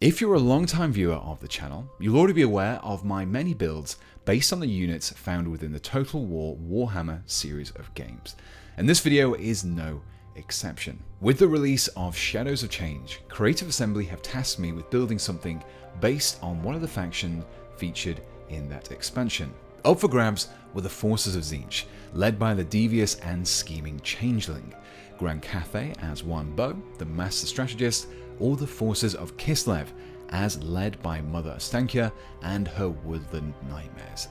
If you're a long-time viewer of the channel, you'll already be aware of my many builds based on the units found within the Total War Warhammer series of games, and this video is no exception. With the release of Shadows of Change, Creative Assembly have tasked me with building something based on one of the factions featured in that expansion. Up for grabs were the forces of Tzeentch, led by the devious and scheming Changeling, Grand Cathay as one Bow, the Master Strategist, or the forces of Kislev, as led by Mother Astankia and her Woodland Nightmares.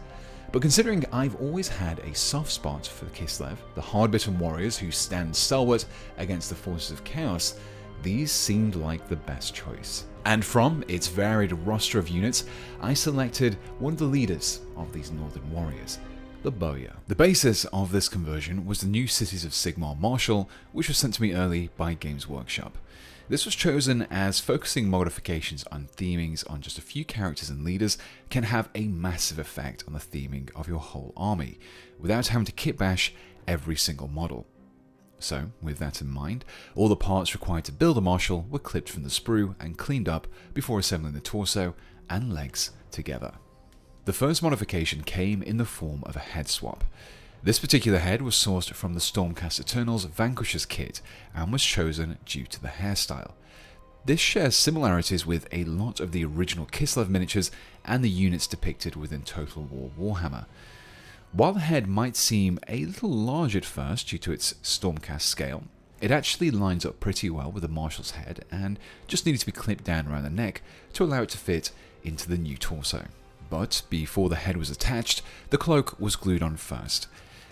But considering I've always had a soft spot for Kislev, the hard-bitten warriors who stand stalwart against the forces of Chaos, these seemed like the best choice. And from its varied roster of units, I selected one of the leaders of these northern warriors, the Boyar. The basis of this conversion was the new Cites of Sigmar Marshall, which was sent to me early by Games Workshop. This was chosen as focusing modifications on themings on just a few characters and leaders can have a massive effect on the theming of your whole army, without having to kitbash every single model. So, with that in mind, all the parts required to build a Marshall were clipped from the sprue and cleaned up before assembling the torso and legs together. The first modification came in the form of a head swap. This particular head was sourced from the Stormcast Eternal's Vanquisher's kit and was chosen due to the hairstyle. This shares similarities with a lot of the original Kislev miniatures and the units depicted within Total War Warhammer. While the head might seem a little large at first due to its Stormcast scale, it actually lines up pretty well with the Marshall's head and just needed to be clipped down around the neck to allow it to fit into the new torso. But before the head was attached, the cloak was glued on first.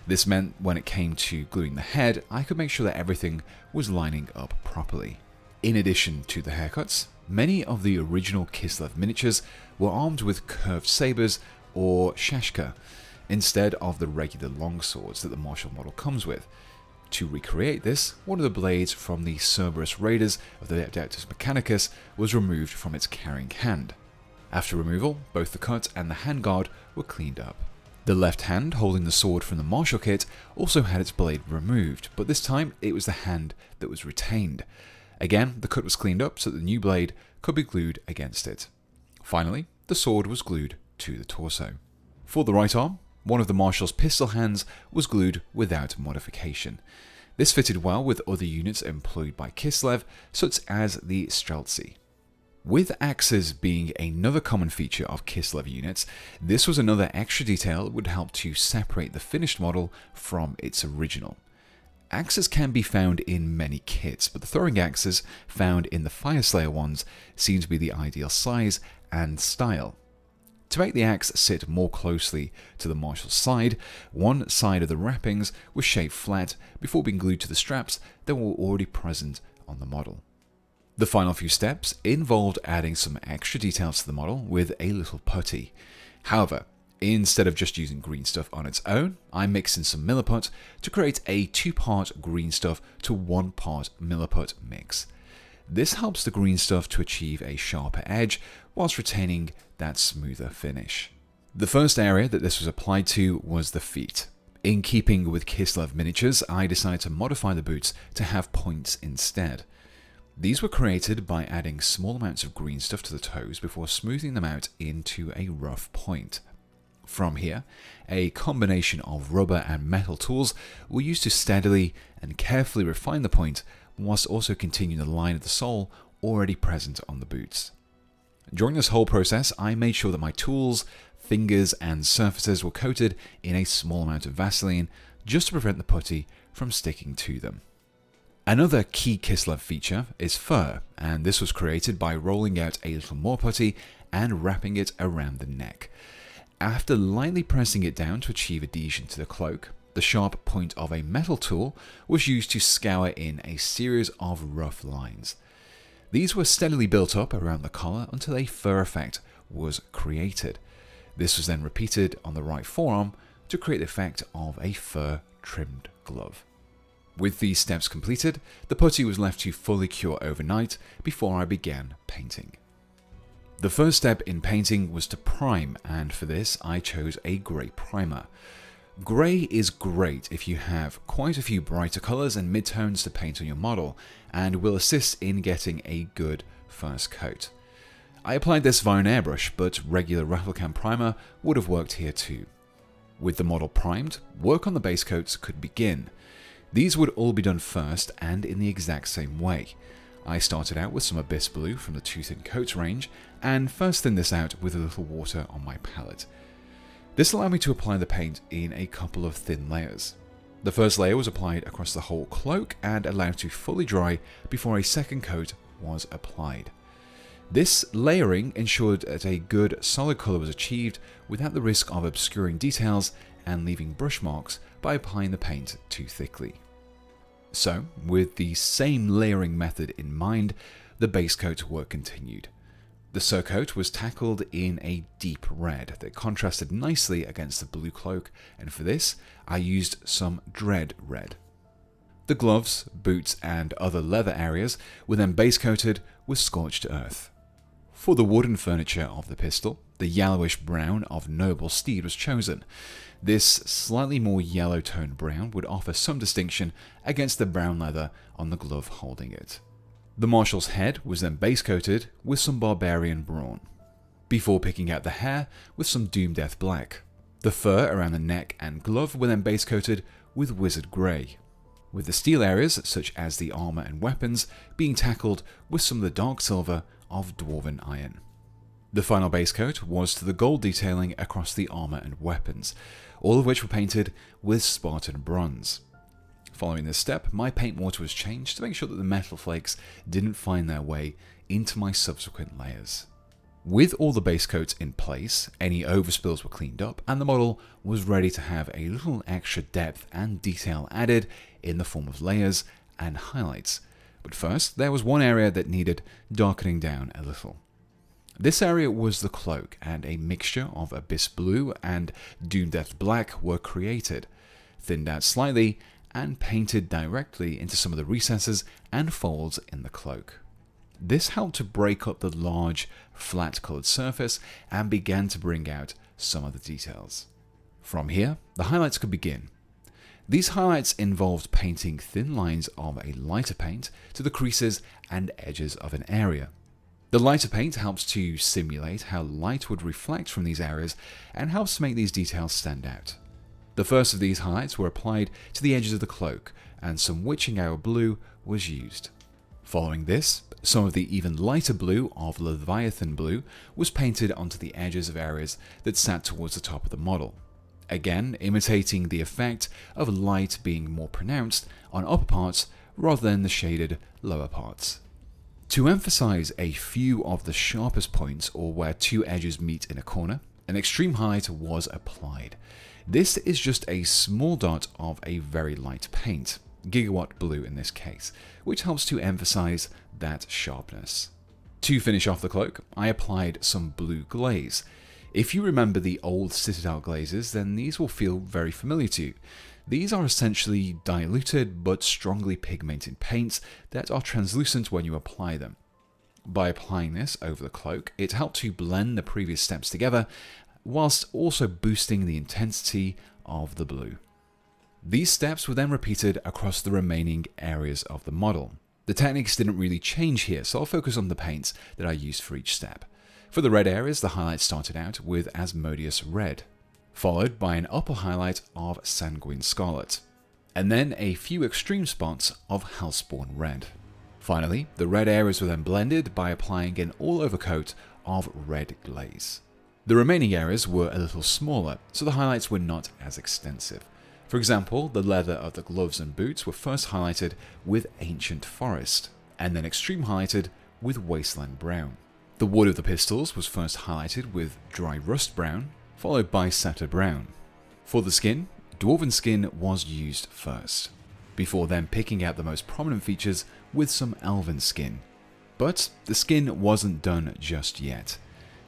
This meant when it came to gluing the head, I could make sure that everything was lining up properly. In addition to the haircuts, many of the original Kislev miniatures were armed with curved sabers or shashka, instead of the regular longswords that the Marshall model comes with. To recreate this, one of the blades from the Cerberus Raiders of the Adeptus Mechanicus was removed from its carrying hand. After removal, both the cut and the handguard were cleaned up. The left hand holding the sword from the Marshall kit also had its blade removed, but this time it was the hand that was retained. Again, the cut was cleaned up so that the new blade could be glued against it. Finally, the sword was glued to the torso. For the right arm, one of the Marshall's pistol hands was glued without modification. This fitted well with other units employed by Kislev, such as the Streltsy. With axes being another common feature of Kislev units, this was another extra detail that would help to separate the finished model from its original. Axes can be found in many kits, but the throwing axes found in the Fireslayer ones seem to be the ideal size and style. To make the axe sit more closely to the Marshall's side, one side of the wrappings was shaved flat before being glued to the straps that were already present on the model. The final few steps involved adding some extra details to the model with a little putty. However, instead of just using green stuff on its own, I mixed in some Milliput to create a 2-part green stuff to 1-part Milliput mix. This helps the green stuff to achieve a sharper edge whilst retaining that smoother finish. The first area that this was applied to was the feet. In keeping with Kislev miniatures, I decided to modify the boots to have points instead. These were created by adding small amounts of green stuff to the toes before smoothing them out into a rough point. From here, a combination of rubber and metal tools were used to steadily and carefully refine the point, whilst also continuing the line of the sole already present on the boots. During this whole process, I made sure that my tools, fingers and surfaces were coated in a small amount of Vaseline just to prevent the putty from sticking to them. Another key Kislev feature is fur, and this was created by rolling out a little more putty and wrapping it around the neck. After lightly pressing it down to achieve adhesion to the cloak, the sharp point of a metal tool was used to scour in a series of rough lines. These were steadily built up around the collar until a fur effect was created. This was then repeated on the right forearm to create the effect of a fur-trimmed glove. With these steps completed, the putty was left to fully cure overnight before I began painting. The first step in painting was to prime, and for this I chose a grey primer. Grey is great if you have quite a few brighter colours and midtones to paint on your model, and will assist in getting a good first coat. I applied this via an airbrush, but regular Replicant primer would have worked here too. With the model primed, work on the base coats could begin. These would all be done first and in the exact same way. I started out with some Abyss Blue from the Too Thin Coats range, and first thinned this out with a little water on my palette. This allowed me to apply the paint in a couple of thin layers. The first layer was applied across the whole cloak and allowed to fully dry before a second coat was applied. This layering ensured that a good solid colour was achieved without the risk of obscuring details and leaving brush marks by applying the paint too thickly. So, with the same layering method in mind, the base coat work continued. The surcoat was tackled in a deep red that contrasted nicely against the blue cloak, and for this I used some Dread Red. The gloves, boots and other leather areas were then base coated with Scorched Earth. For the wooden furniture of the pistol, the yellowish brown of Noble Steed was chosen. This slightly more yellow toned brown would offer some distinction against the brown leather on the glove holding it. The Marshal's head was then base coated with some Barbarian Brawn, before picking out the hair with some Doom Death Black. The fur around the neck and glove were then base coated with Wizard Grey, with the steel areas such as the armour and weapons being tackled with some of the dark silver of Dwarven Iron. The final base coat was to the gold detailing across the armour and weapons, all of which were painted with Spartan Bronze. Following this step, my paint water was changed to make sure that the metal flakes didn't find their way into my subsequent layers. With all the base coats in place, any overspills were cleaned up, and the model was ready to have a little extra depth and detail added in the form of layers and highlights. But first, there was one area that needed darkening down a little. This area was the cloak, and a mixture of Abyss Blue and Doom Death Black were created, thinned out slightly, and painted directly into some of the recesses and folds in the cloak. This helped to break up the large, flat-coloured surface and began to bring out some of the details. From here, the highlights could begin. These highlights involved painting thin lines of a lighter paint to the creases and edges of an area. The lighter paint helps to simulate how light would reflect from these areas and helps to make these details stand out. The first of these highlights were applied to the edges of the cloak, and some Witching Hour blue was used. Following this, some of the even lighter blue of Leviathan Blue was painted onto the edges of areas that sat towards the top of the model, again imitating the effect of light being more pronounced on upper parts rather than the shaded lower parts. To emphasize a few of the sharpest points or where two edges meet in a corner, an extreme highlight was applied. This is just a small dot of a very light paint, Gigawatt Blue in this case, which helps to emphasize that sharpness. To finish off the cloak, I applied some blue glaze. If you remember the old Citadel glazes, then these will feel very familiar to you. These are essentially diluted but strongly pigmented paints that are translucent when you apply them. By applying this over the cloak, it helped to blend the previous steps together, whilst also boosting the intensity of the blue. These steps were then repeated across the remaining areas of the model. The techniques didn't really change here, so I'll focus on the paints that I used for each step. For the red areas, the highlight started out with Asmodeous Red, followed by an upper highlight of Sanguine Scarlet, and then a few extreme spots of Hellspawn Red. Finally, the red areas were then blended by applying an all-over coat of red glaze. The remaining areas were a little smaller, so the highlights were not as extensive. For example, the leather of the gloves and boots were first highlighted with Ancient Forest, and then extreme highlighted with Wasteland Brown. The wood of the pistols was first highlighted with Dry Rust Brown, followed by Satyr Brown. For the skin, Dwarven Skin was used first, before then picking out the most prominent features with some Elven Skin. But the skin wasn't done just yet.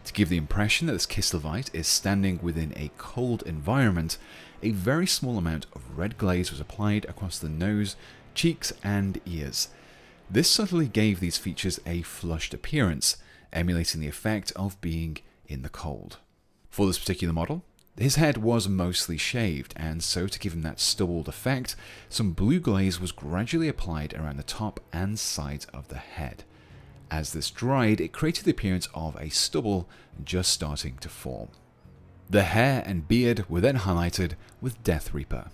To give the impression that this Kislevite is standing within a cold environment, a very small amount of red glaze was applied across the nose, cheeks and ears. This subtly gave these features a flushed appearance, emulating the effect of being in the cold. For this particular model, his head was mostly shaved, and so to give him that stubbled effect, some blue glaze was gradually applied around the top and sides of the head. As this dried, it created the appearance of a stubble just starting to form. The hair and beard were then highlighted with Death Reaper,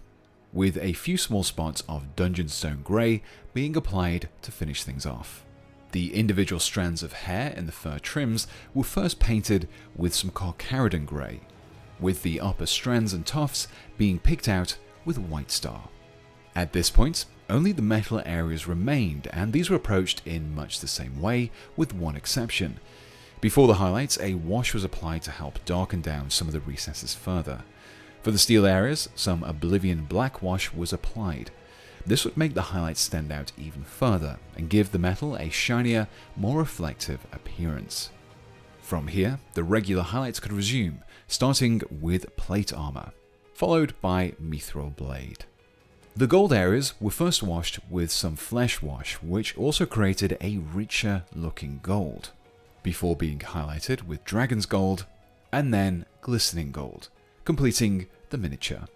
with a few small spots of Dungeonstone Grey being applied to finish things off. The individual strands of hair in the fur trims were first painted with some Carcharadon Grey, with the upper strands and tufts being picked out with White Star. At this point, only the metal areas remained, and these were approached in much the same way, with one exception. Before the highlights, a wash was applied to help darken down some of the recesses further. For the steel areas, some Oblivion black wash was applied. This would make the highlights stand out even further, and give the metal a shinier, more reflective appearance. From here, the regular highlights could resume, starting with plate armour, followed by Mythril Blade. The gold areas were first washed with some flesh wash, which also created a richer looking gold, before being highlighted with Dragon's Gold and then Glistening Gold, completing the miniature.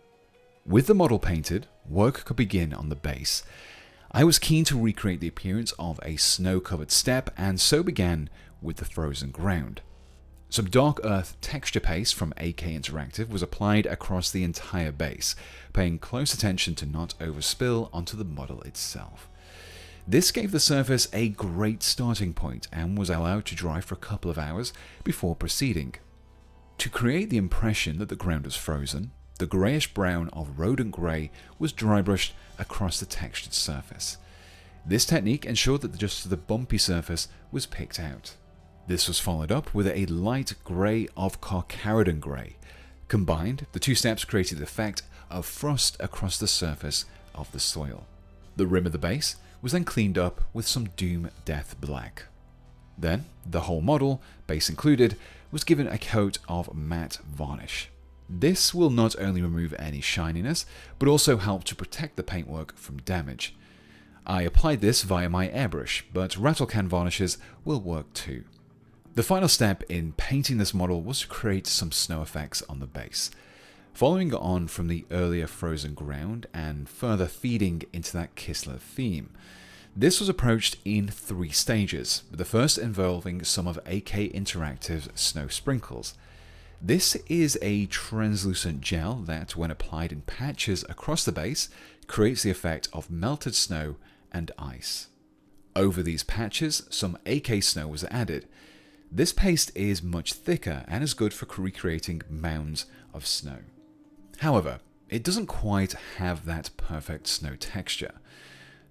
With the model painted, work could begin on the base. I was keen to recreate the appearance of a snow-covered steppe, and so began with the frozen ground. Some dark earth texture paste from AK Interactive was applied across the entire base, paying close attention to not overspill onto the model itself. This gave the surface a great starting point and was allowed to dry for a couple of hours before proceeding. To create the impression that the ground was frozen, the greyish brown of Rodent Grey was dry brushed across the textured surface. This technique ensured that just the bumpy surface was picked out. This was followed up with a light grey of Carcharadon Grey. Combined, the two steps created the effect of frost across the surface of the soil. The rim of the base was then cleaned up with some Doom Death Black. Then, the whole model, base included, was given a coat of matte varnish. This will not only remove any shininess, but also help to protect the paintwork from damage. I applied this via my airbrush, but rattle can varnishes will work too. The final step in painting this model was to create some snow effects on the base. Following on from the earlier frozen ground and further feeding into that Kislev theme, this was approached in 3 stages, with the first involving some of AK Interactive's snow sprinkles. This is a translucent gel that, when applied in patches across the base, creates the effect of melted snow and ice. Over these patches, some AK snow was added. This paste is much thicker and is good for recreating mounds of snow. However, it doesn't quite have that perfect snow texture.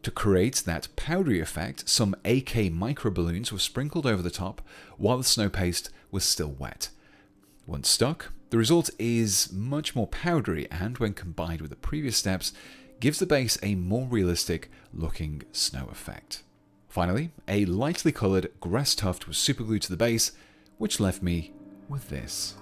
To create that powdery effect, some AK micro-balloons were sprinkled over the top while the snow paste was still wet. Once stuck, the result is much more powdery and, when combined with the previous steps, gives the base a more realistic looking snow effect. Finally, a lightly coloured grass tuft was superglued to the base, which left me with this.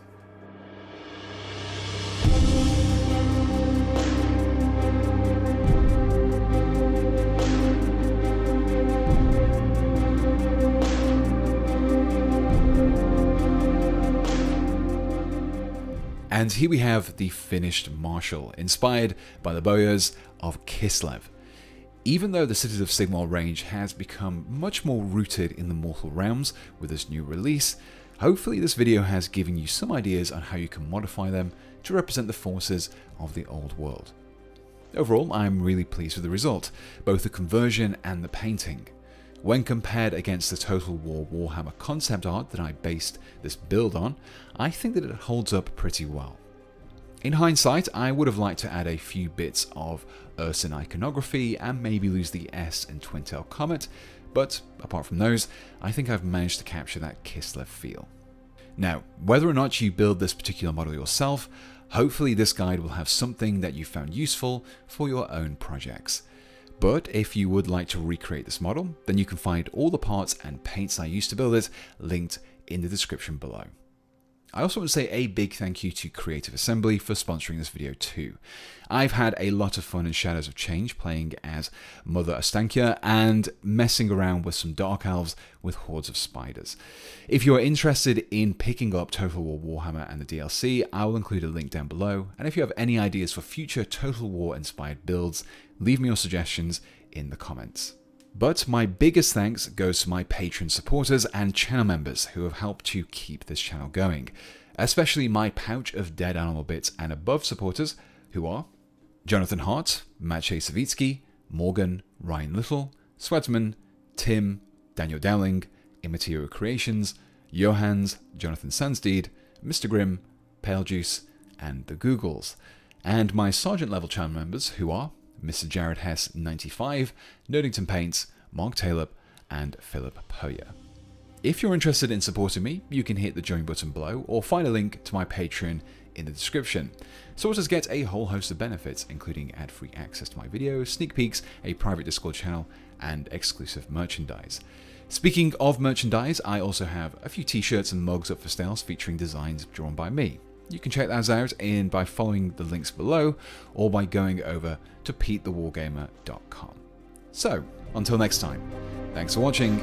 And here we have the finished Marshall, inspired by the Boyars of Kislev. Even though the Cites of Sigmar range has become much more rooted in the mortal realms with this new release, hopefully this video has given you some ideas on how you can modify them to represent the forces of the old world. Overall, I'm really pleased with the result, both the conversion and the painting. When compared against the Total War Warhammer concept art that I based this build on, I think that it holds up pretty well. In hindsight, I would have liked to add a few bits of Urson iconography and maybe lose the S in Twintail Comet, but apart from those, I think I've managed to capture that Kislev feel. Now, whether or not you build this particular model yourself, hopefully this guide will have something that you found useful for your own projects. But if you would like to recreate this model, then you can find all the parts and paints I used to build it linked in the description below. I also want to say a big thank you to Creative Assembly for sponsoring this video too. I've had a lot of fun in Shadows of Change playing as Mother Ostankya and messing around with some Dark Elves with hordes of spiders. If you are interested in picking up Total War Warhammer and the DLC, I will include a link down below, and if you have any ideas for future Total War inspired builds, leave me your suggestions in the comments. But my biggest thanks goes to my Patreon supporters and channel members who have helped to keep this channel going, especially my Pouch of Dead Animal Bits and above supporters, who are Jonathan Hart, Maciej Savitsky, Morgan, Ryan Little, Swedsman, Tim, Daniel Dowling, Immaterial Creations, Johans, Jonathan Sandsteed, Mr. Grimm, Pale Juice, and the Googles, and my Sergeant level channel members, who are Mr. Jared Hess 95, Nerdington Paints, Mark Taylor, and Philip Poyer. If you're interested in supporting me, you can hit the join button below or find a link to my Patreon in the description. Supporters get a whole host of benefits, including ad-free access to my videos, sneak peeks, a private Discord channel, and exclusive merchandise. Speaking of merchandise, I also have a few t-shirts and mugs up for sales featuring designs drawn by me. You can check those out by following the links below or by going over to PeteTheWargamer.com. So, until next time, thanks for watching,